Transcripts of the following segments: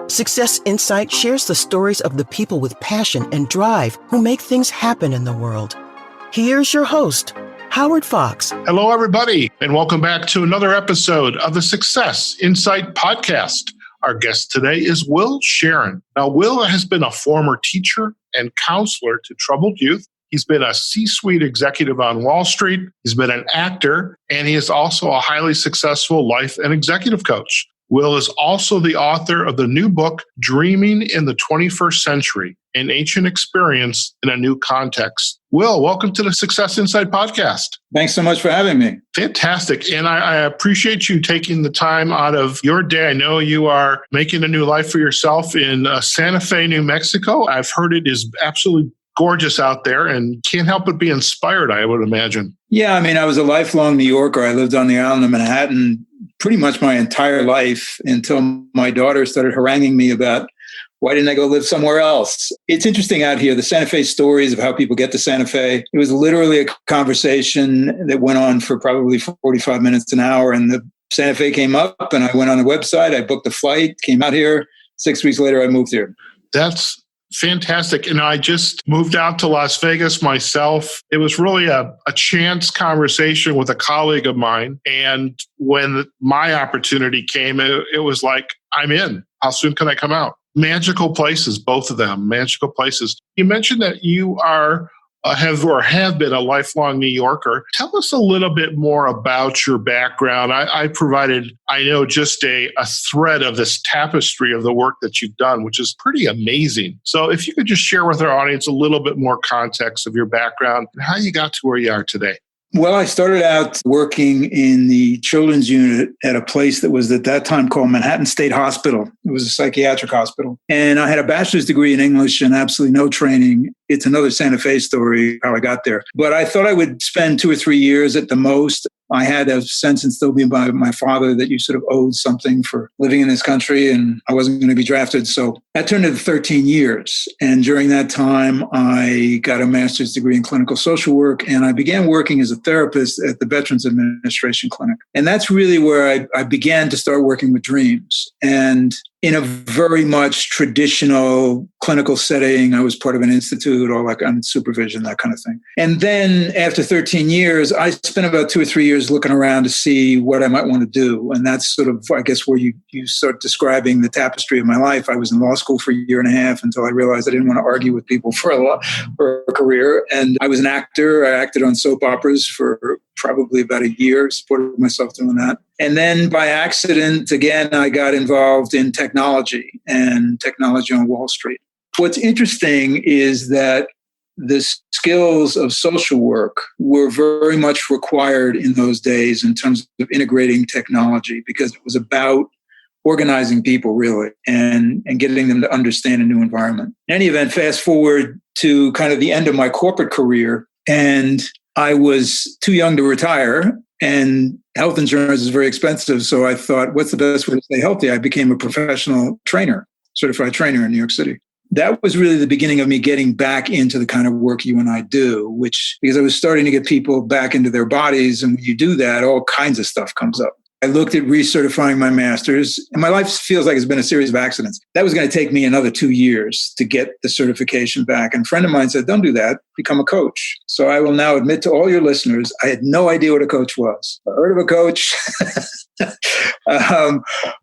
Success Insight shares the stories of the people with passion and drive who make things happen in the world. Here's your host, Howard Fox. Hello, everybody, and welcome back to another episode of the Success Insight podcast. Our guest today is Sharon. Now, Will has been a former teacher and counselor to troubled youth. He's been a C-suite executive on Wall Street. He's been an actor, and he is also a highly successful life and executive coach. Will is also the author of the new book, Dreaming in the 21st Century, an Ancient Experience in a New Context. Will, welcome to the Success Insight podcast. Thanks so much for having me. Fantastic. And I appreciate you taking the time out of your day. I know you are making a new life for yourself in Santa Fe, New Mexico. I've heard it is absolutely gorgeous out there and can't help but be inspired, I would imagine. Yeah, I was a lifelong New Yorker. I lived on the island of Manhattan pretty much my entire life until my daughter started haranguing me about why didn't I go live somewhere else? It's interesting out here, the Santa Fe stories of how people get to Santa Fe. It was literally a conversation that went on for probably 45 minutes, an hour, and the Santa Fe came up and I went on the website, I booked a flight, came out here. 6 weeks later, I moved here. That's fantastic. And I just moved out to Las Vegas myself. It was really a chance conversation with a colleague of mine. And when my opportunity came, it was like, I'm in. How soon can I come out? Magical places, both of them, magical places. You mentioned that you have been a lifelong New Yorker. Tell us a little bit more about your background. I provided, I know, just a thread of this tapestry of the work that you've done, which is pretty amazing. So if you could just share with our audience a little bit more context of your background and how you got to where you are today. Well, I started out working in the children's unit at a place that was at that time called Manhattan State Hospital. It was a psychiatric hospital. And I had a bachelor's degree in English and absolutely no training. It's another Santa Fe story, how I got there. But I thought I would spend 2 or 3 years at the most. I had a sense instilled in by my father that you sort of owed something for living in this country, and I wasn't going to be drafted. So that turned into 13 years. And during that time, I got a master's degree in clinical social work, and I began working as a therapist at the Veterans Administration Clinic. And that's really where I began to start working with dreams. And in a very much traditional clinical setting, I was part of an institute, all that kind of supervision, that kind of thing. And then after 13 years, I spent about 2 or 3 years looking around to see what I might want to do. And that's sort of, I guess, where you start describing the tapestry of my life. I was in law school for a year and a half until I realized I didn't want to argue with people for a career. And I was an actor. I acted on soap operas for probably about a year, supported myself doing that. And then by accident, again, I got involved in technology on Wall Street. What's interesting is that the skills of social work were very much required in those days in terms of integrating technology, because it was about organizing people really and getting them to understand a new environment. In any event, fast forward to kind of the end of my corporate career, and I was too young to retire, and health insurance is very expensive. So I thought, what's the best way to stay healthy? I became a professional trainer, certified trainer in New York City. That was really the beginning of me getting back into the kind of work you and I do, because I was starting to get people back into their bodies. And when you do that, all kinds of stuff comes up. I looked at recertifying my master's, and my life feels like it's been a series of accidents. That was going to take me another 2 years to get the certification back. And a friend of mine said, don't do that, become a coach. So I will now admit to all your listeners, I had no idea what a coach was. I heard of a coach,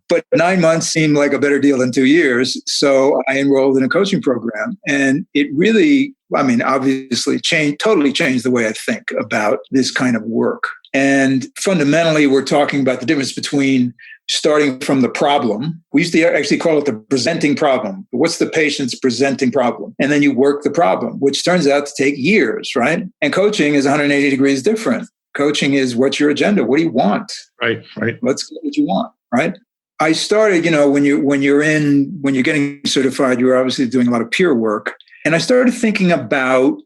but 9 months seemed like a better deal than 2 years. So I enrolled in a coaching program, and it really, obviously totally changed the way I think about this kind of work. And fundamentally, we're talking about the difference between starting from the problem. We used to actually call it the presenting problem. What's the patient's presenting problem? And then you work the problem, which turns out to take years, right? And coaching is 180 degrees different. Coaching is, what's your agenda? What do you want? Right. Let's get what you want, right? I started, when you're getting certified, you're obviously doing a lot of peer work. And I started thinking about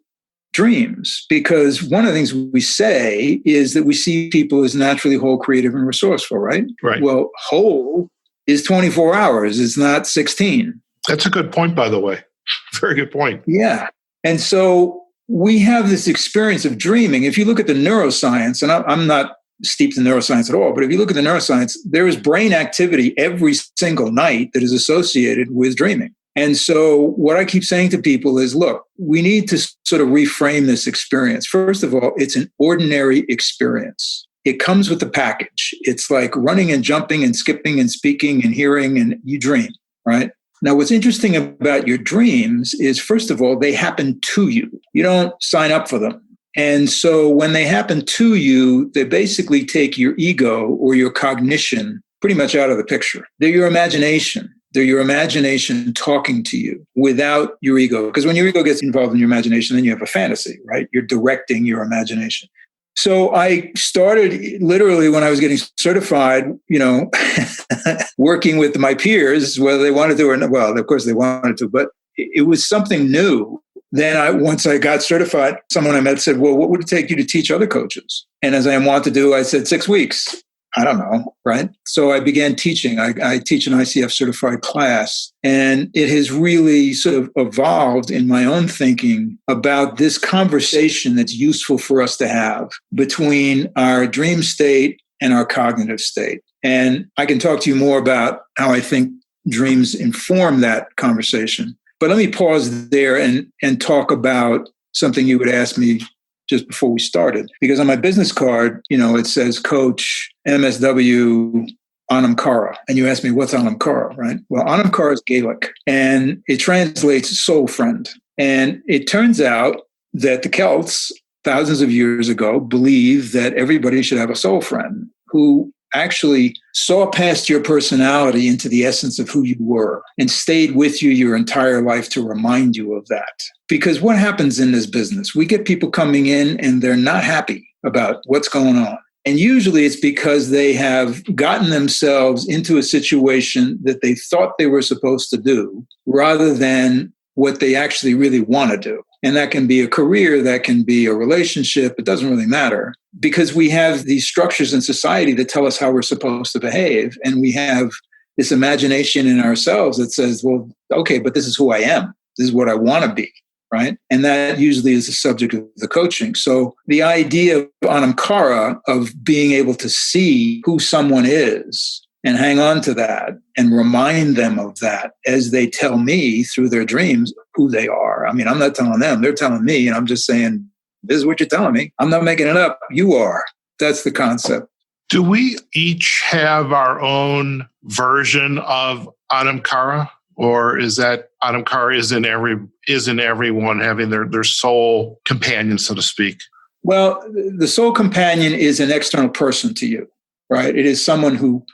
dreams, because one of the things we say is that we see people as naturally whole, creative, and resourceful, right? Right. Well, whole is 24 hours. It's not 16. That's a good point, by the way. Very good point. Yeah. And so we have this experience of dreaming. If you look at the neuroscience, and I'm not steeped in neuroscience at all, but if you look at the neuroscience, there is brain activity every single night that is associated with dreaming. And so what I keep saying to people is, look, we need to sort of reframe this experience. First of all, it's an ordinary experience. It comes with the package. It's like running and jumping and skipping and speaking and hearing, and you dream, right? Now, what's interesting about your dreams is, first of all, they happen to you. You don't sign up for them. And so when they happen to you, they basically take your ego or your cognition pretty much out of the picture. They're your imagination. They're your imagination talking to you without your ego. Because when your ego gets involved in your imagination, then you have a fantasy, right? You're directing your imagination. So I started literally when I was getting certified, working with my peers, whether they wanted to or not. Well, of course they wanted to, but it was something new. Then once I got certified, someone I met said, well, what would it take you to teach other coaches? And as I want to do, I said 6 weeks. I don't know, right? So I began teaching. I teach an ICF certified class, and it has really sort of evolved in my own thinking about this conversation that's useful for us to have between our dream state and our cognitive state. And I can talk to you more about how I think dreams inform that conversation. But let me pause there and talk about something you would ask me just before we started. Because on my business card, it says Coach MSW Anam Cara. And you asked me, what's Anam Cara, right? Well, Anam Cara is Gaelic, and it translates soul friend. And it turns out that the Celts, thousands of years ago, believed that everybody should have a soul friend who actually saw past your personality into the essence of who you were and stayed with you your entire life to remind you of that. Because what happens in this business? We get people coming in and they're not happy about what's going on. And usually it's because they have gotten themselves into a situation that they thought they were supposed to do rather than what they actually really want to do. And that can be a career, that can be a relationship. It doesn't really matter because we have these structures in society that tell us how we're supposed to behave. And we have this imagination in ourselves that says, well, okay, but this is who I am. This is what I want to be, right? And that usually is the subject of the coaching. So the idea of Anam Cara, of being able to see who someone is and hang on to that and remind them of that as they tell me through their dreams who they are. I mean, I'm not telling them, they're telling me, and I'm just saying, this is what you're telling me. I'm not making it up. You are. That's the concept. Do we each have our own version of Anam Cara? Or is that Anam Cara isn't everyone having their soul companion, so to speak? Well, the soul companion is an external person to you, right? It is someone who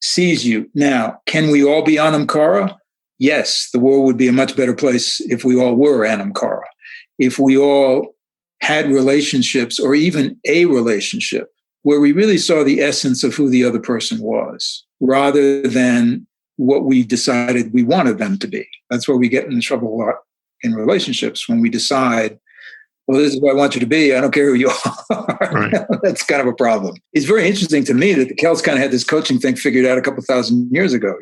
sees you. Now, can we all be Anam Cara? Yes, the world would be a much better place if we all were Anam Cara. If we all had relationships or even a relationship where we really saw the essence of who the other person was rather than what we decided we wanted them to be. That's where we get in trouble a lot in relationships, when we decide, well, this is what I want you to be. I don't care who you are. Right. That's kind of a problem. It's very interesting to me that the Celts kind of had this coaching thing figured out a couple thousand years ago,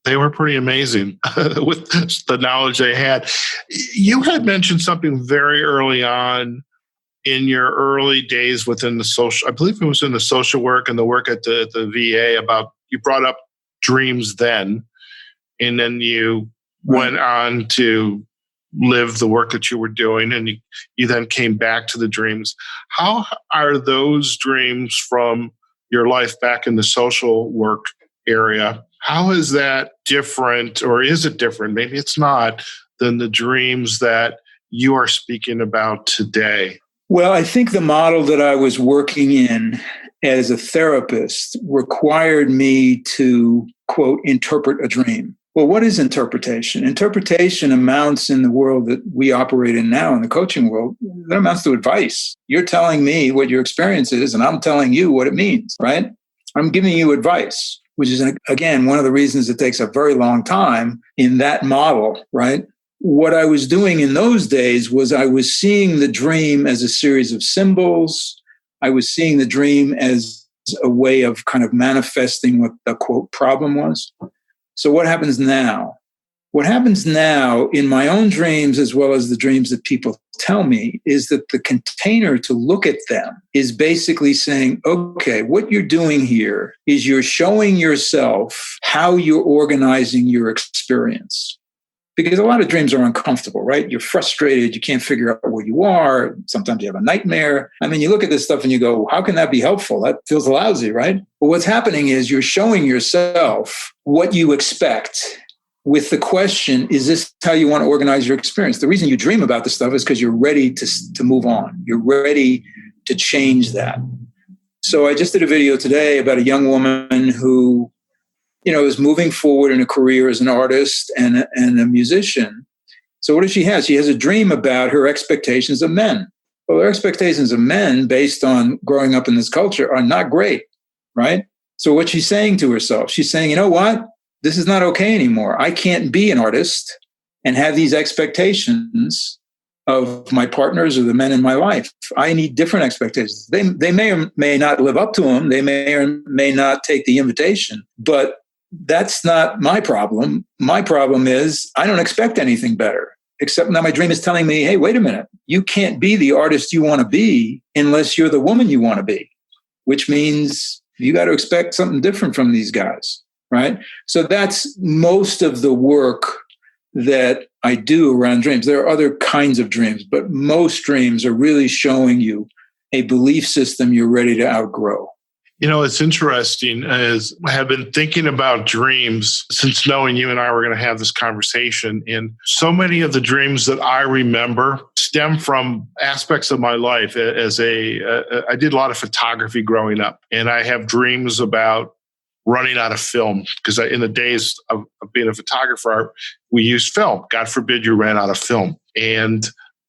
They were pretty amazing with the knowledge they had. You had mentioned something very early on in your early days within the social, I believe it was in the social work and the work at the VA, about, you brought up dreams then, and then you went on to live the work that you were doing, and you then came back to the dreams. How are those dreams from your life back in the social work area? How is that different, or is it different? Maybe it's not, than the dreams that you are speaking about today? Well, I think the model that I was working in as a therapist required me to, quote, interpret a dream. Well, what is interpretation? Interpretation amounts, in the world that we operate in now, in the coaching world, that amounts to advice. You're telling me what your experience is, and I'm telling you what it means, right? I'm giving you advice, which is, again, one of the reasons it takes a very long time in that model, right? What I was doing in those days was I was seeing the dream as a series of symbols. I was seeing the dream as a way of kind of manifesting what the, quote, problem was. So what happens now? What happens now in my own dreams, as well as the dreams that people tell me, is that the container to look at them is basically saying, okay, what you're doing here is you're showing yourself how you're organizing your experience. Because a lot of dreams are uncomfortable, right? You're frustrated. You can't figure out where you are. Sometimes you have a nightmare. I mean, you look at this stuff and you go, how can that be helpful? That feels lousy, right? But what's happening is you're showing yourself what you expect with the question, is this how you want to organize your experience? The reason you dream about this stuff is because you're ready to move on. You're ready to change that. So I just did a video today about a young woman who, is moving forward in a career as an artist and a musician. So what does she have? She has a dream about her expectations of men. Well, her expectations of men based on growing up in this culture are not great, right? So what she's saying to herself, she's saying, you know what? This is not okay anymore. I can't be an artist and have these expectations of my partners or the men in my life. I need different expectations. They may or may not live up to them. They may or may not take the invitation, but that's not my problem. My problem is I don't expect anything better, except now my dream is telling me, hey, wait a minute. You can't be the artist you want to be unless you're the woman you want to be, which means you got to expect something different from these guys, right? So that's most of the work that I do around dreams. There are other kinds of dreams, but most dreams are really showing you a belief system you're ready to outgrow. It's interesting as I have been thinking about dreams since knowing you and I were going to have this conversation. And so many of the dreams that I remember stem from aspects of my life. I did a lot of photography growing up, and I have dreams about running out of film because in the days of being a photographer, we used film. God forbid you ran out of film. And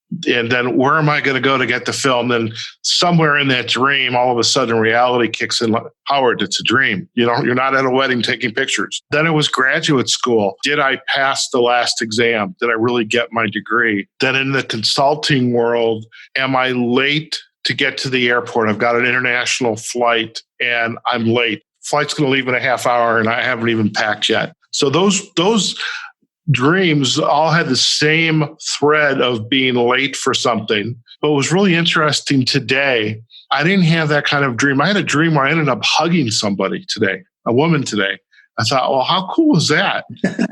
then where am I going to go to get the film? Then somewhere in that dream, all of a sudden reality kicks in. Howard, it's a dream. You're not at a wedding taking pictures. Then it was graduate school. Did I pass the last exam? Did I really get my degree? Then in the consulting world, am I late to get to the airport? I've got an international flight and I'm late. Flight's going to leave in a half hour and I haven't even packed yet. So those dreams all had the same thread of being late for something. But what was really interesting today, I didn't have that kind of dream. I had a dream where I ended up hugging somebody today, a woman today. I thought, well, how cool is that?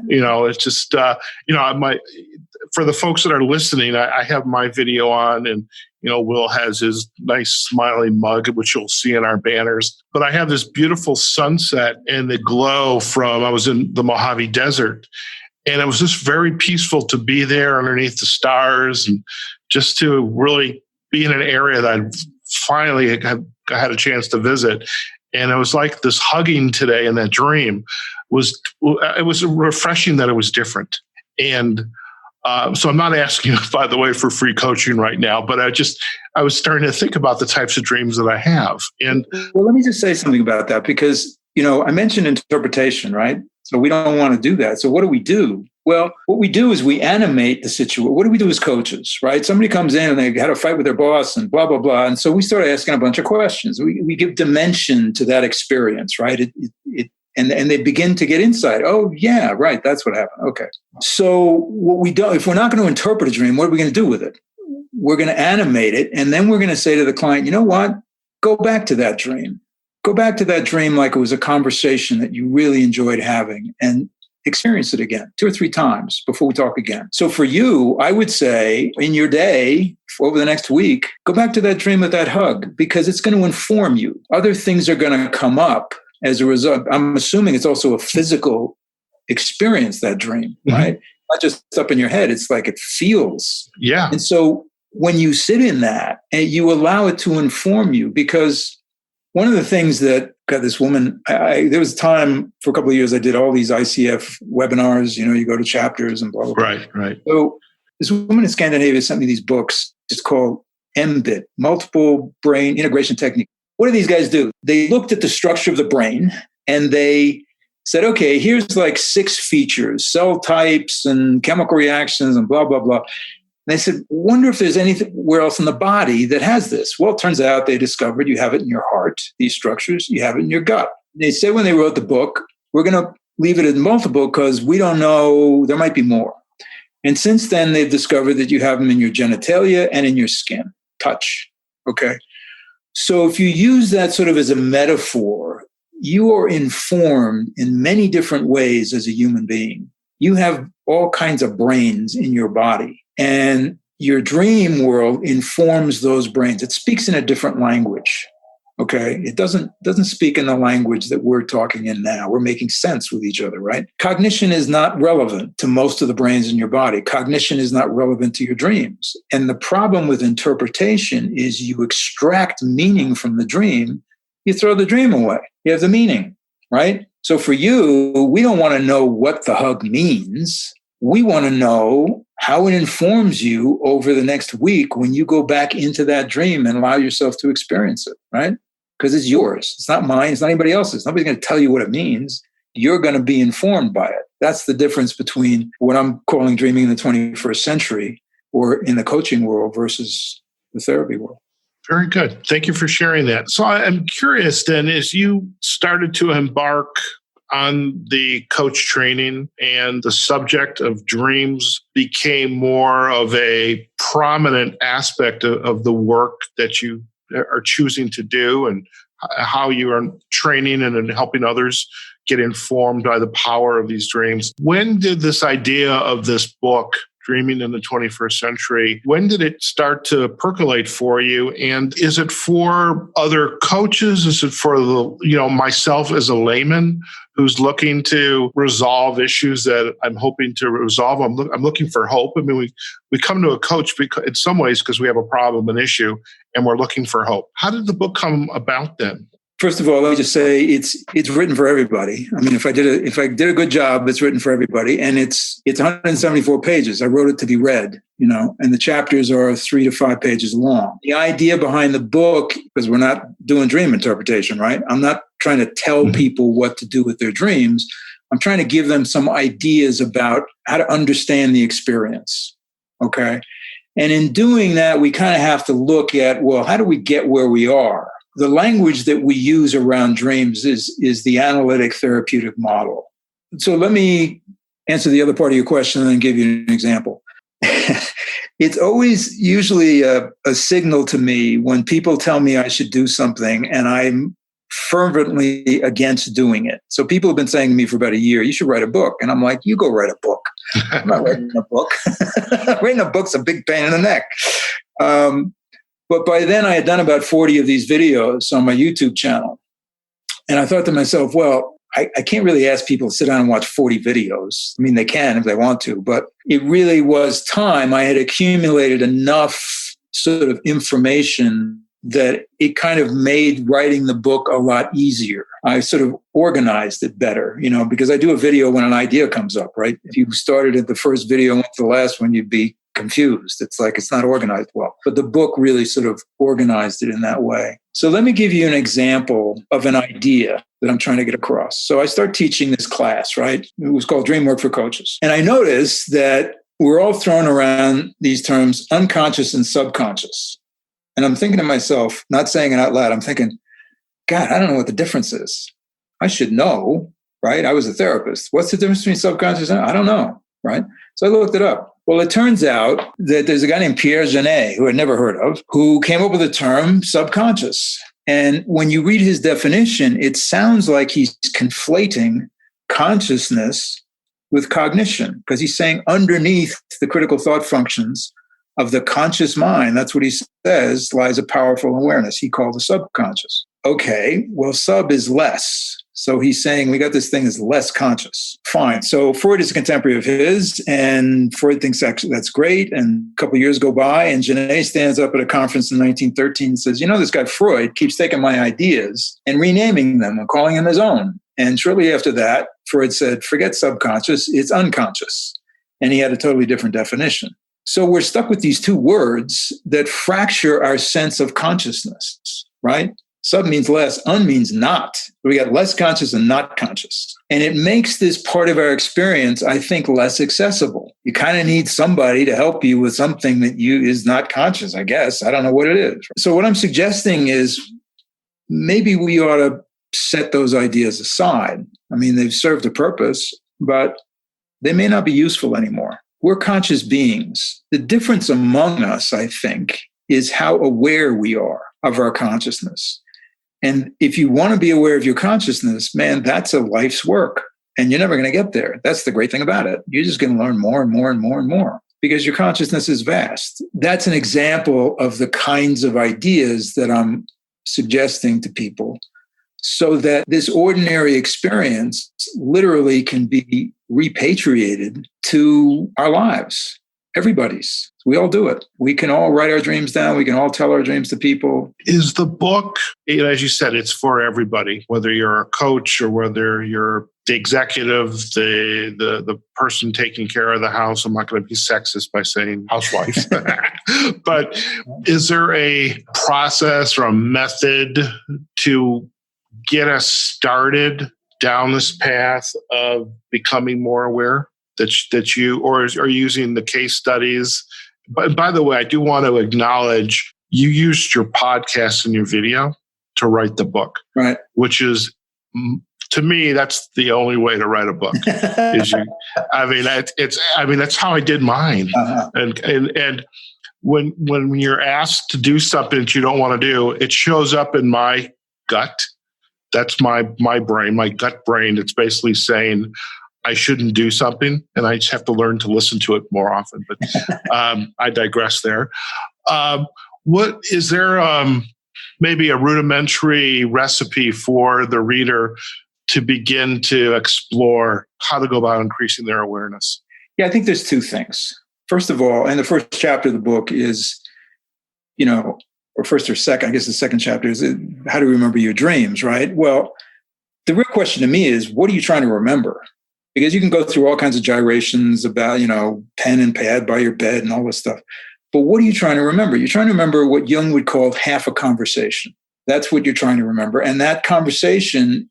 It's just, for the folks that are listening, I have my video on and, Will has his nice smiling mug, which you'll see in our banners. But I have this beautiful sunset and the glow I was in the Mojave Desert. And it was just very peaceful to be there underneath the stars and just to really be in an area that I finally had a chance to visit. And it was like this hugging today in that dream it was refreshing that it was different. And so I'm not asking you, by the way, for free coaching right now, but I was starting to think about the types of dreams that I have. And well, let me just say something about that because, I mentioned interpretation, right? So we don't want to do that. So what do we do? Well, what we do is we animate the situation. What do we do as coaches, right? Somebody comes in and they had a fight with their boss and blah, blah, blah. And so we start asking a bunch of questions. We give dimension to that experience, right? And they begin to get insight. Oh, yeah, right. That's what happened. Okay. So what we do, if we're not going to interpret a dream, what are we going to do with it? We're going to animate it. And then we're going to say to the client, you know what? Go back to that dream. Go back to that dream like it was a conversation that you really enjoyed having and experience it again 2 or 3 times before we talk again. So for you, I would say in your day, over the next week, go back to that dream with that hug because it's going to inform you. Other things are going to come up as a result. I'm assuming it's also a physical experience, that dream, right? Not just up in your head. It's like it feels. Yeah. And so when you sit in that and you allow it to inform you, because one of the things that got this woman, there was a time for a couple of years I did all these ICF webinars, you go to chapters and blah, blah, blah. Right. So this woman in Scandinavia sent me these books. It's called MBIT, Multiple Brain Integration Technique. What do these guys do? They looked at the structure of the brain and they said, okay, here's like 6 features, cell types and chemical reactions and blah, blah, blah. And they said, wonder if there's anywhere else in the body that has this. Well, it turns out they discovered you have it in your heart, these structures, you have it in your gut. They said when they wrote the book, we're going to leave it at multiple because we don't know, there might be more. And since then, they've discovered that you have them in your genitalia and in your skin, touch. Okay. So if you use that sort of as a metaphor, you are informed in many different ways as a human being. You have all kinds of brains in your body, and your dream world informs those brains. It speaks in a different language. Okay. It doesn't speak in the language that we're talking in now. We're making sense with each other, right? Cognition is not relevant to most of the brains in your body. Cognition is not relevant to your dreams. And the problem with interpretation is you extract meaning from the dream, you throw the dream away. You have the meaning, right? So for you, we don't want to know what the hug means. We want to know how it informs you over the next week when you go back into that dream and allow yourself to experience it, right? Because it's yours. It's not mine. It's not anybody else's. Nobody's going to tell you what it means. You're going to be informed by it. That's the difference between what I'm calling dreaming in the 21st century or in the coaching world versus the therapy world. Very good. Thank you for sharing that. So I'm curious then, as you started to embark on the coach training and the subject of dreams became more of a prominent aspect of the work that you are choosing to do and how you are training and helping others get informed by the power of these dreams. When did this idea of this book, Dreaming in the 21st Century, when did it start to percolate for you? And is it for other coaches? Is it for myself as a layman who's looking to resolve issues that I'm hoping to resolve? I'm looking for hope. I mean, we come to a coach in some ways because we have a problem, an issue, and we're looking for hope. How did the book come about then? First of all, let me just say it's written for everybody. I mean, if I did a good job, it's written for everybody, and it's 174 pages. I wrote it to be read, and the chapters are 3 to 5 pages long. The idea behind the book, because we're not doing dream interpretation, right? I'm not trying to tell people what to do with their dreams. I'm trying to give them some ideas about how to understand the experience. Okay, and in doing that, we kind of have to look at, well, how do we get where we are? The language that we use around dreams is the analytic therapeutic model. So let me answer the other part of your question and then give you an example. It's always usually a signal to me when people tell me I should do something and I'm fervently against doing it. So people have been saying to me for about a year, you should write a book. And I'm like, you go write a book. I'm not writing a book. Writing a book's a big pain in the neck. But by then I had done about 40 of these videos on my YouTube channel. And I thought to myself, well, I can't really ask people to sit down and watch 40 videos. I mean, they can if they want to, but it really was time. I had accumulated enough sort of information that it kind of made writing the book a lot easier. I sort of organized it better, because I do a video when an idea comes up, right? If you started at the first video and went to the last one, you'd be confused. It's like it's not organized well. But the book really sort of organized it in that way. So let me give you an example of an idea that I'm trying to get across. So I start teaching this class, right? It was called Dream Work for Coaches. And I noticed that we're all throwing around these terms unconscious and subconscious. And I'm thinking to myself, not saying it out loud, I'm thinking, God, I don't know what the difference is. I should know, right? I was a therapist. What's the difference between subconscious and I don't know, right? So I looked it up. Well, it turns out that there's a guy named Pierre Genet, who I'd never heard of, who came up with the term subconscious. And when you read his definition, it sounds like he's conflating consciousness with cognition, because he's saying underneath the critical thought functions of the conscious mind, that's what he says, lies a powerful awareness he called the subconscious. Okay, well, sub is less. So he's saying we got this thing that's less conscious. Fine. So Freud is a contemporary of his, and Freud thinks actually that's great. And a couple of years go by, and Genet stands up at a conference in 1913 and says, this guy Freud keeps taking my ideas and renaming them and calling them his own. And shortly after that, Freud said, forget subconscious, it's unconscious. And he had a totally different definition. So we're stuck with these two words that fracture our sense of consciousness, right? Sub means less, un means not. We got less conscious and not conscious. And it makes this part of our experience, I think, less accessible. You kind of need somebody to help you with something that is not conscious, I guess. I don't know what it is. So what I'm suggesting is maybe we ought to set those ideas aside. I mean, they've served a purpose, but they may not be useful anymore. We're conscious beings. The difference among us, I think, is how aware we are of our consciousness. And if you want to be aware of your consciousness, man, that's a life's work. And you're never going to get there. That's the great thing about it. You're just going to learn more and more and more and more because your consciousness is vast. That's an example of the kinds of ideas that I'm suggesting to people so that this ordinary experience literally can be repatriated to our lives. Everybody's. We all do it. We can all write our dreams down. We can all tell our dreams to people. Is the book, as you said, it's for everybody, whether you're a coach or whether you're the executive, the person taking care of the house. I'm not going to be sexist by saying housewife. But is there a process or a method to get us started down this path of becoming more aware that you, or are using the case studies? But by the way, I do want to acknowledge you used your podcast and your video to write the book, right? Which is, to me, that's the only way to write a book. That's how I did mine. Uh-huh. And when you're asked to do something that you don't want to do, it shows up in my gut. That's my brain, my gut brain. It's basically saying I shouldn't do something, and I just have to learn to listen to it more often. But I digress there. What is there? Maybe a rudimentary recipe for the reader to begin to explore how to go about increasing their awareness? Yeah, I think there's two things. First of all, and the first chapter of the book is, or first or second, I guess the second chapter is how to remember your dreams, right? Well, the real question to me is, what are you trying to remember? Because you can go through all kinds of gyrations about, pen and pad by your bed and all this stuff. But what are you trying to remember? You're trying to remember what Jung would call half a conversation. That's what you're trying to remember. And that conversation,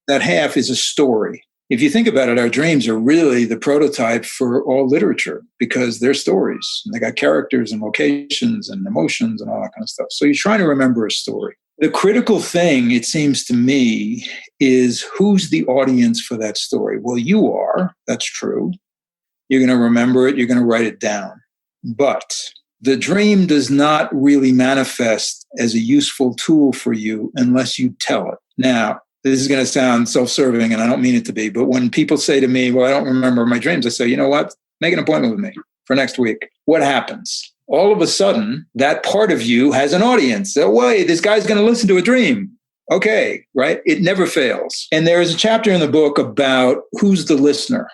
that half is a story. If you think about it, our dreams are really the prototype for all literature because they're stories. And they got characters and locations and emotions and all that kind of stuff. So you're trying to remember a story. The critical thing, it seems to me, is who's the audience for that story? Well, you are. That's true. You're going to remember it. You're going to write it down. But the dream does not really manifest as a useful tool for you unless you tell it. Now, this is going to sound self-serving, and I don't mean it to be, but when people say to me, well, I don't remember my dreams, I say, you know what? Make an appointment with me for next week. What happens? All of a sudden, that part of you has an audience. So, wait, this guy's going to listen to a dream. Okay, right? It never fails. And there is a chapter in the book about who's the listener.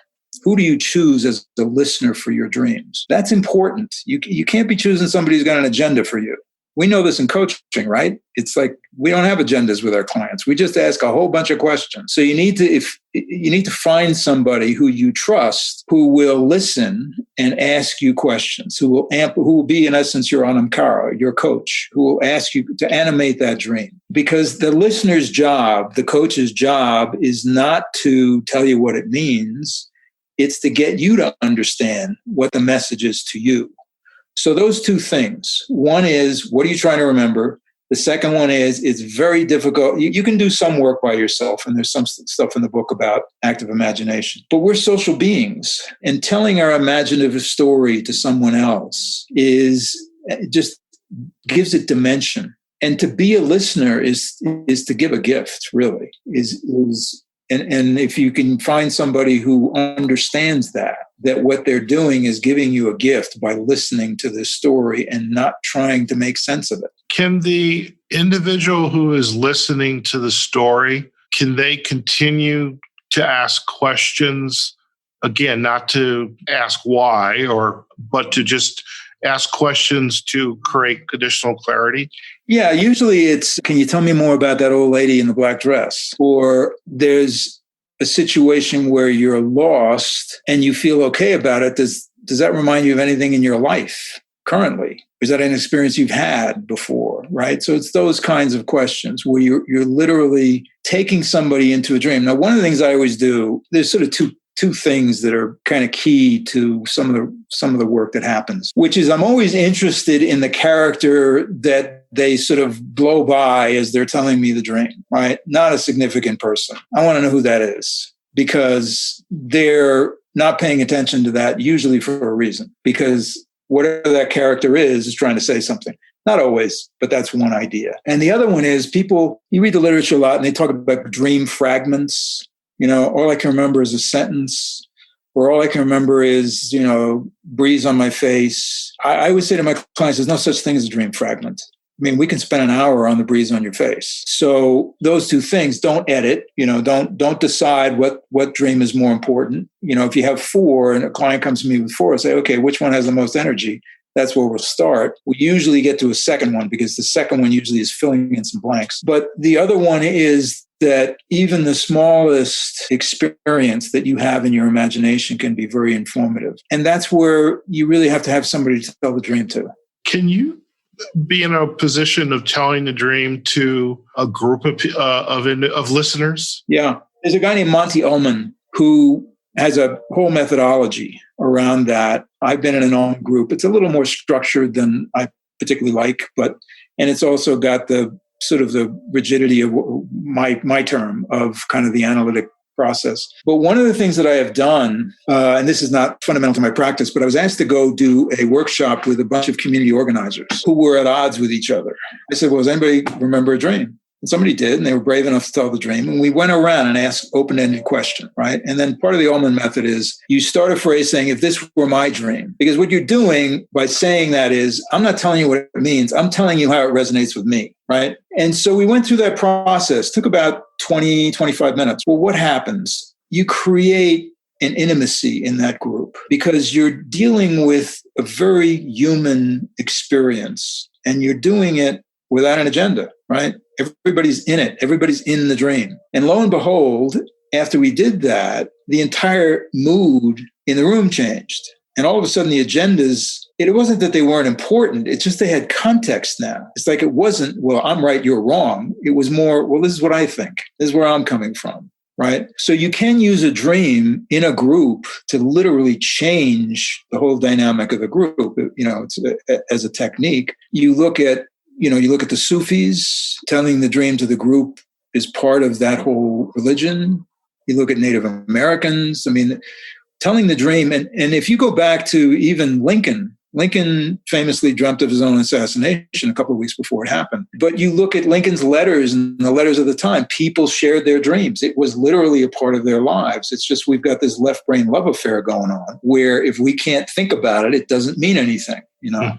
Who do you choose as the listener for your dreams? That's important. You can't be choosing somebody who's got an agenda for you. We know this in coaching, right? It's like we don't have agendas with our clients. We just ask a whole bunch of questions. So you need to find somebody who you trust, who will listen and ask you questions, who will be in essence your Anam, Cara, your coach, who will ask you to animate that dream. Because the listener's job, the coach's job, is not to tell you what it means. It's to get you to understand what the message is to you. So those two things. One is, what are you trying to remember? The second one is, it's very difficult. You can do some work by yourself, and there's some stuff in the book about active imagination. But we're social beings, and telling our imaginative story to someone else just gives it dimension. And to be a listener is to give a gift, really. And if you can find somebody who understands that what they're doing is giving you a gift by listening to this story and not trying to make sense of it. Can the individual who is listening to the story, can they continue to ask questions? Again, not to ask why, but to just ask questions to create additional clarity? Yeah, usually it's, can you tell me more about that old lady in the black dress? Or there's a situation where you're lost and you feel okay about it. Does that remind you of anything in your life currently? Is that an experience you've had before, right? So it's those kinds of questions where you're literally taking somebody into a dream. Now, one of the things I always do, there's sort of two things that are kind of key to some of the work that happens, which is I'm always interested in the character that they sort of blow by as they're telling me the dream, right? Not a significant person. I want to know who that is. because they're not paying attention to that, usually for a reason, because whatever that character is trying to say something. Not always, but that's one idea. And the other one is people, you read the literature a lot and they talk about dream fragments. All I can remember is a sentence, or all I can remember is, breeze on my face. I would say to my clients, there's no such thing as a dream fragment. I mean, we can spend an hour on the breeze on your face. So those two things, don't edit, don't decide what dream is more important. If you have 4 and a client comes to me with 4, I say, okay, which one has the most energy? That's where we'll start. We usually get to a second one because the second one usually is filling in some blanks. But the other one is that even the smallest experience that you have in your imagination can be very informative. And that's where you really have to have somebody to tell the dream to. Can you be in a position of telling the dream to a group of listeners? Yeah. There's a guy named Monty Ullman who has a whole methodology around that. I've been in an Ullman group. It's a little more structured than I particularly like, and it's also got the sort of the rigidity of my term of kind of the analytic process. But one of the things that I have done, and this is not fundamental to my practice, but I was asked to go do a workshop with a bunch of community organizers who were at odds with each other. I said, well, does anybody remember a dream? And somebody did, and they were brave enough to tell the dream. And we went around and asked open-ended questions, right? And then part of the Ullman method is you start a phrase saying, if this were my dream, because what you're doing by saying that is, I'm not telling you what it means. I'm telling you how it resonates with me, right? And so we went through that process, took about 20, 25 minutes. Well, what happens? You create an intimacy in that group because you're dealing with a very human experience and you're doing it without an agenda, right? Everybody's in it. Everybody's in the dream. And lo and behold, after we did that, the entire mood in the room changed. And all of a sudden the agendas, it wasn't that they weren't important. It's just they had context now. It's like it wasn't, well, I'm right, you're wrong. It was more, well, this is what I think. This is where I'm coming from, right? So you can use a dream in a group to literally change the whole dynamic of the group. It's as a technique. You look at the Sufis, telling the dream to the group is part of that whole religion. You look at Native Americans. I mean, telling the dream. And if you go back to even Lincoln famously dreamt of his own assassination a couple of weeks before it happened. But you look at Lincoln's letters and the letters of the time, people shared their dreams. It was literally a part of their lives. It's just we've got this left brain love affair going on where if we can't think about it, it doesn't mean anything, Right.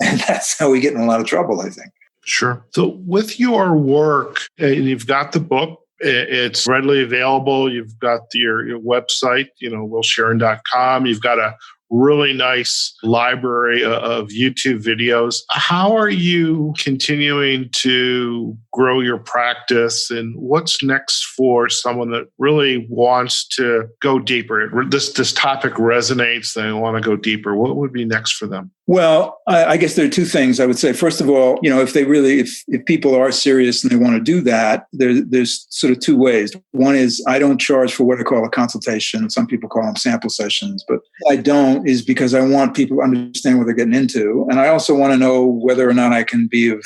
And that's how we get in a lot of trouble, I think. Sure. So with your work, and you've got the book, it's readily available. You've got your website, willsharon.com. You've got a really nice library of YouTube videos. How are you continuing to grow your practice, and what's next for someone that really wants to go deeper? This topic resonates, they want to go deeper. What would be next for them? Well, I guess there are two things I would say. First of all, if people are serious and they want to do that, there's sort of two ways. One is I don't charge for what I call a consultation. Some people call them sample sessions, but I don't is because I want people to understand what they're getting into. And I also want to know whether or not I can be of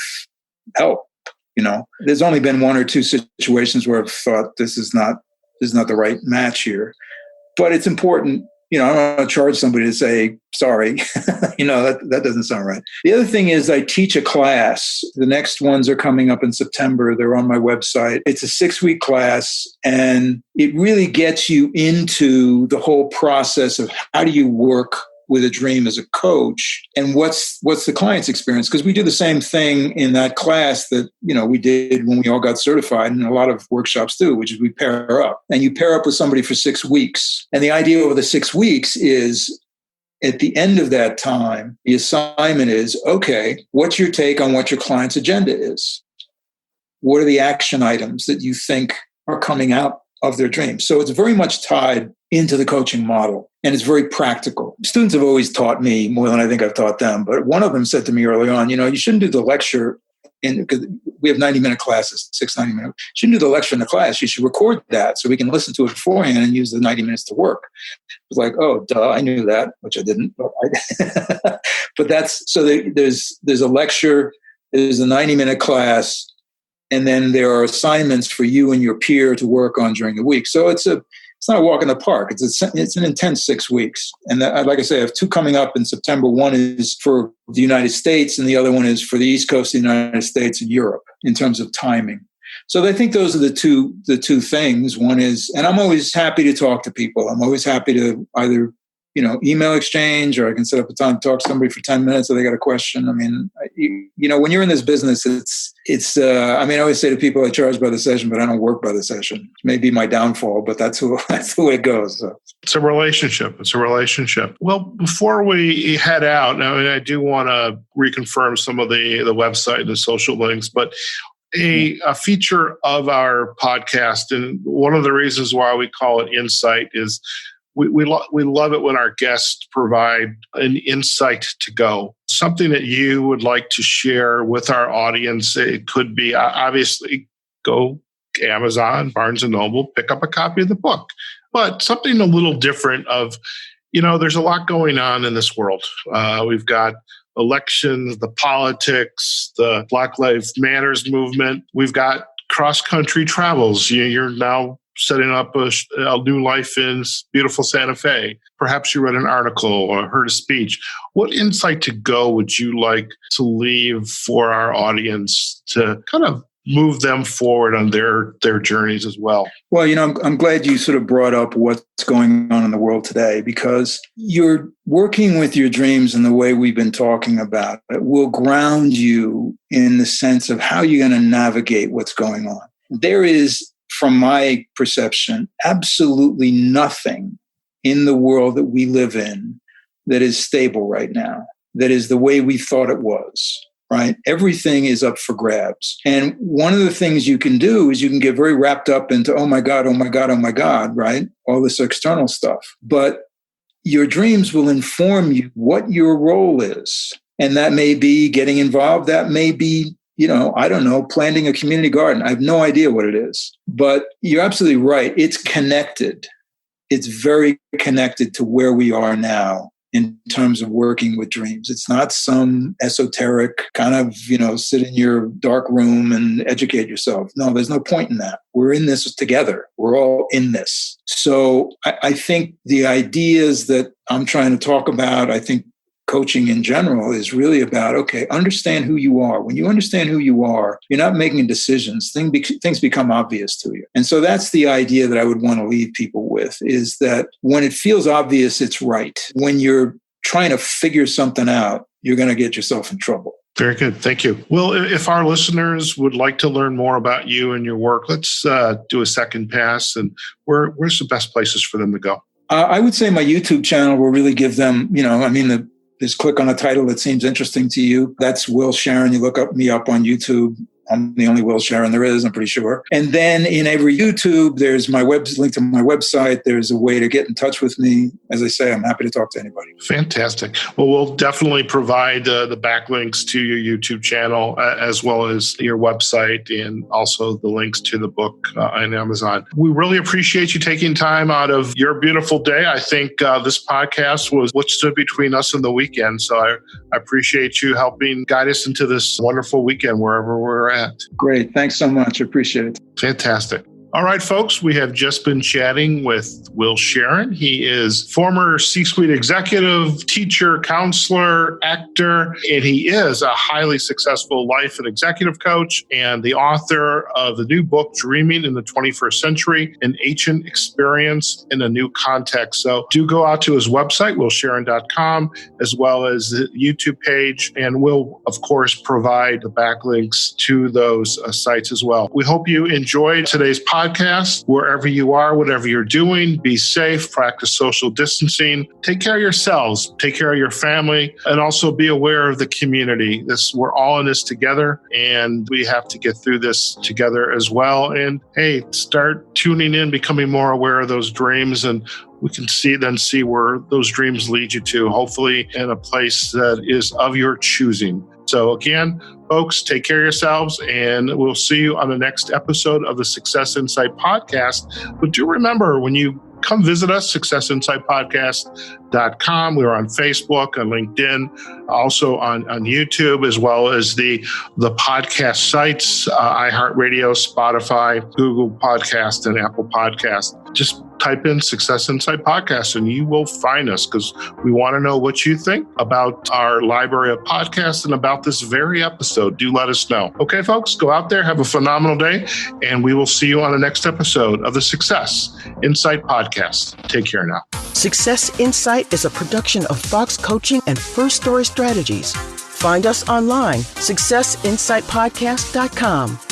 help. There's only been one or two situations where I've thought this is not the right match here, but it's important. I don't want to charge somebody to say, sorry, that doesn't sound right. The other thing is I teach a class. The next ones are coming up in September. They're on my website. It's a 6-week class, and it really gets you into the whole process of how do you work with a dream as a coach, and what's the client's experience? Because we do the same thing in that class that, we did when we all got certified, and a lot of workshops do, which is we pair up. And you pair up with somebody for 6 weeks. And the idea over the 6 weeks is at the end of that time, the assignment is, okay, what's your take on what your client's agenda is? What are the action items that you think are coming out of their dreams? So it's very much tied into the coaching model, and it's very practical. Students have always taught me more than I think I've taught them, but one of them said to me early on, you shouldn't do the lecture because we have 90-minute classes, 90-minute. You shouldn't do the lecture in the class. You should record that so we can listen to it beforehand and use the 90 minutes to work. It was like, oh, duh, I knew that, which I didn't. But that's, so there's a lecture, there's a 90-minute class, And then there are assignments for you and your peer to work on during the week. So it's not a walk in the park. It's an intense 6 weeks. And like I say, I have 2 coming up in September. One is for the United States, and the other one is for the East Coast of the United States and Europe in terms of timing. So I think those are the two things. One is, and I'm always happy to talk to people. I'm always happy to either, email exchange, or I can set up a time to talk to somebody for 10 minutes if they got a question. I mean, when you're in this business, I always say to people, I charge by the session, but I don't work by the session. It may be my downfall, but that's the way it goes. So. It's a relationship. Well, before we head out, I do want to reconfirm some of the website and the social links, but a feature of our podcast, and one of the reasons why we call it Insight, is we love it when our guests provide an insight to go, something that you would like to share with our audience. It could be, obviously, go Amazon, Barnes & Noble, pick up a copy of the book, but something a little different of, there's a lot going on in this world. We've got elections, the politics, the Black Lives Matters movement. We've got cross-country travels. You're now setting up a new life in beautiful Santa Fe. Perhaps you read an article or heard a speech. What insight to go would you like to leave for our audience to kind of move them forward on their journeys as well? Well, I'm glad you sort of brought up what's going on in the world today, because you're working with your dreams in the way we've been talking about. It will ground you in the sense of how you're going to navigate what's going on. There is, from my perception, absolutely nothing in the world that we live in that is stable right now, that is the way we thought it was. Right? Everything is up for grabs. And one of the things you can do is you can get very wrapped up into, oh my God, right? All this external stuff. But your dreams will inform you what your role is. And that may be getting involved. That may be, planting a community garden. I have no idea what it is. But you're absolutely right. It's connected. It's very connected to where we are now in terms of working with dreams. It's not some esoteric kind of, sit in your dark room and educate yourself. No, there's no point in that. We're in this together. We're all in this. So I think the ideas that I'm trying to talk about, I think coaching in general is really about, okay, understand who you are. When you understand who you are, you're not making decisions. Things become obvious to you. And so that's the idea that I would want to leave people with, is that when it feels obvious, it's right. When you're trying to figure something out, you're going to get yourself in trouble. Very good. Thank you. Well, if our listeners would like to learn more about you and your work, let's do a second pass. And where's the best places for them to go? I would say my YouTube channel will really give them, just click on a title that seems interesting to you. That's Will Sharon. You look me up on YouTube. I'm the only Will Sharon there is, I'm pretty sure. And then in every YouTube, there's my link to my website. There's a way to get in touch with me. As I say, I'm happy to talk to anybody. Fantastic. Well, we'll definitely provide the backlinks to your YouTube channel, as well as your website, and also the links to the book on Amazon. We really appreciate you taking time out of your beautiful day. I think this podcast was what stood between us and the weekend. So I appreciate you helping guide us into this wonderful weekend wherever we're at. Great. Thanks so much. I appreciate it. Fantastic. All right, folks, we have just been chatting with Will Sharon. He is former C-suite executive, teacher, counselor, actor, and he is a highly successful life and executive coach and the author of the new book, Dreaming in the 21st Century, an Ancient Experience in a New Context. So do go out to his website, willsharon.com, as well as the YouTube page, and we'll, of course, provide the backlinks to those sites as well. We hope you enjoyed today's podcast. Wherever you are, whatever you're doing, be safe, practice social distancing, take care of yourselves, take care of your family, and also be aware of the community. We're all in this together, and we have to get through this together as well. And hey, start tuning in, becoming more aware of those dreams, and we can see where those dreams lead you to, hopefully in a place that is of your choosing. So again, folks, take care of yourselves, and we'll see you on the next episode of the Success Insight podcast. But do remember, when you come visit us, successinsightpodcast.com. We're on Facebook, on LinkedIn, also on YouTube, as well as the podcast sites, iHeartRadio, Spotify, Google Podcast, and Apple Podcast. Just type in Success Insight Podcast and you will find us, because we want to know what you think about our library of podcasts and about this very episode. Do let us know. Okay, folks, go out there, have a phenomenal day, and we will see you on the next episode of the Success Insight Podcast. Take care now. Success Insight is a production of Fox Coaching and First Story Strategies. Find us online, successinsightpodcast.com.